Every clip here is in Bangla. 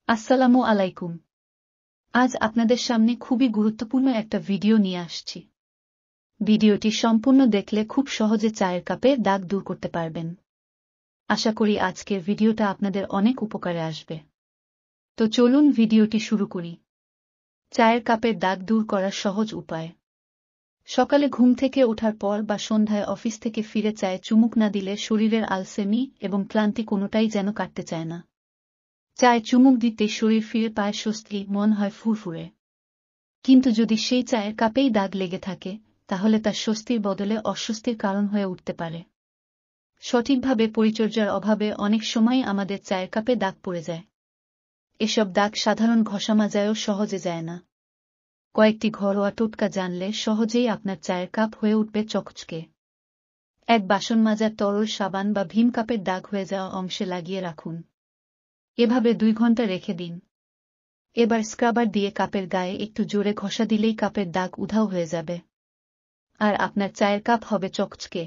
আসসালামু আলাইকুম। আজ আপনাদের সামনে খুবই গুরুত্বপূর্ণ একটা ভিডিও নিয়ে আসছি। ভিডিওটি সম্পূর্ণ দেখলে খুব সহজে চায়ের কাপে দাগ দূর করতে পারবেন। আশা করি আজকের ভিডিওটা আপনাদের অনেক উপকারে আসবে। তো চলুন ভিডিওটি শুরু করি। চায়ের কাপের দাগ দূর করার সহজ উপায়। সকালে ঘুম থেকে ওঠার পর বা সন্ধ্যায় অফিস থেকে ফিরে চায়ে চুমুক না দিলে শরীরের আলসেমি এবং ক্লান্তি কোনোটাই যেন কাটতে চায় না। চায়ে চুমুক দিতে শরীর ফিরে পায় স্বস্তি, মন হয় ফুরফুরে। কিন্তু যদি সেই চায়ের কাপেই দাগ লেগে থাকে, তাহলে তার স্বস্তির বদলে অস্বস্তির কারণ হয়ে উঠতে পারে। সঠিকভাবে পরিচর্যার অভাবে অনেক সময় আমাদের চায়ের কাপে দাগ পড়ে যায়। এসব দাগ সাধারণ ঘষা মাজায়ও সহজে যায় না। কয়েকটি ঘরোয়া টোটকা জানলে সহজেই আপনার চায়ের কাপ হয়ে উঠবে চকচকে। এক বাসন মাজার তরল সাবান বা ভীম কাপের দাগ হয়ে যাওয়া অংশে লাগিয়ে রাখুন। এভাবে 2 ঘন্টা রেখে দিন। এবার স্ক্রাবার দিয়ে কাপের গায়ে একটু জোরে ঘষা দিলেই কাপের দাগ উধাও হয়ে যাবে, আর আপনার চায়ের কাপ হবে চকচকে।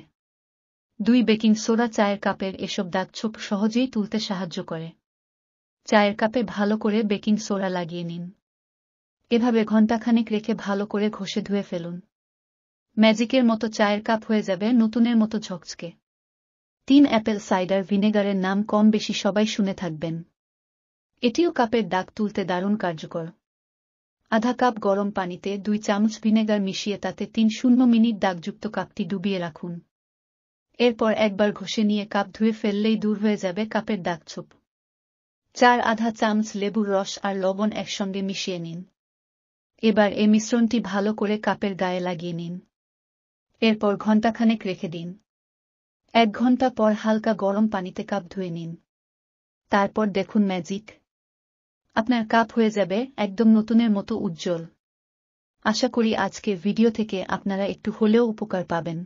2 বেকিং সোডা চায়ের কাপের এসব দাগ ছোপ সহজেই তুলতে সাহায্য করে। চায়ের কাপে ভালো করে বেকিং সোডা লাগিয়ে নিন। এভাবে ঘণ্টাখানেক রেখে ভালো করে ঘষে ধুয়ে ফেলুন। ম্যাজিকের মতো চায়ের কাপ হয়ে যাবে নতুনের মতো ঝকঝকে। 3 অ্যাপেল সাইডার ভিনেগারের নাম কম বেশি সবাই শুনে থাকবেন। এটিও কাপের দাগ তুলতে দারুণ কার্যকর। আধা কাপ গরম পানিতে 2 চামচ ভিনেগার মিশিয়ে তাতে 3 মিনিট দাগযুক্ত কাপটি ডুবিয়ে রাখুন। এরপর একবার ঘষে নিয়ে কাপ ধুয়ে ফেললেই দূর হয়ে যাবে কাপের দাগছোপ। 4 আধা চামচ লেবুর রস আর লবণ একসঙ্গে মিশিয়ে নিন। এবার এই মিশ্রণটি ভালো করে কাপের গায়ে লাগিয়ে নিন। এরপর ঘণ্টাখানেক রেখে দিন। 1 ঘণ্টা পর হালকা গরম পানিতে কাপ ধুয়ে নিন। তারপর দেখুন ম্যাজিক। আপনার কাপ হয়ে যাবে একদম নতুনের মতো উজ্জ্বল। আশা করি আজকের ভিডিও থেকে আপনারা একটু হলেও উপকার পাবেন।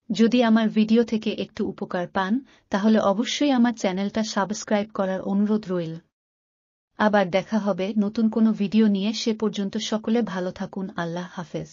যদি আমার ভিডিও থেকে একটু উপকার পান, তাহলে অবশ্যই আমার চ্যানেলটা সাবস্ক্রাইব করার অনুরোধ রইল। আবার দেখা হবে নতুন কোনো ভিডিও নিয়ে। সে পর্যন্ত সকলে ভালো থাকুন। আল্লাহ হাফেজ।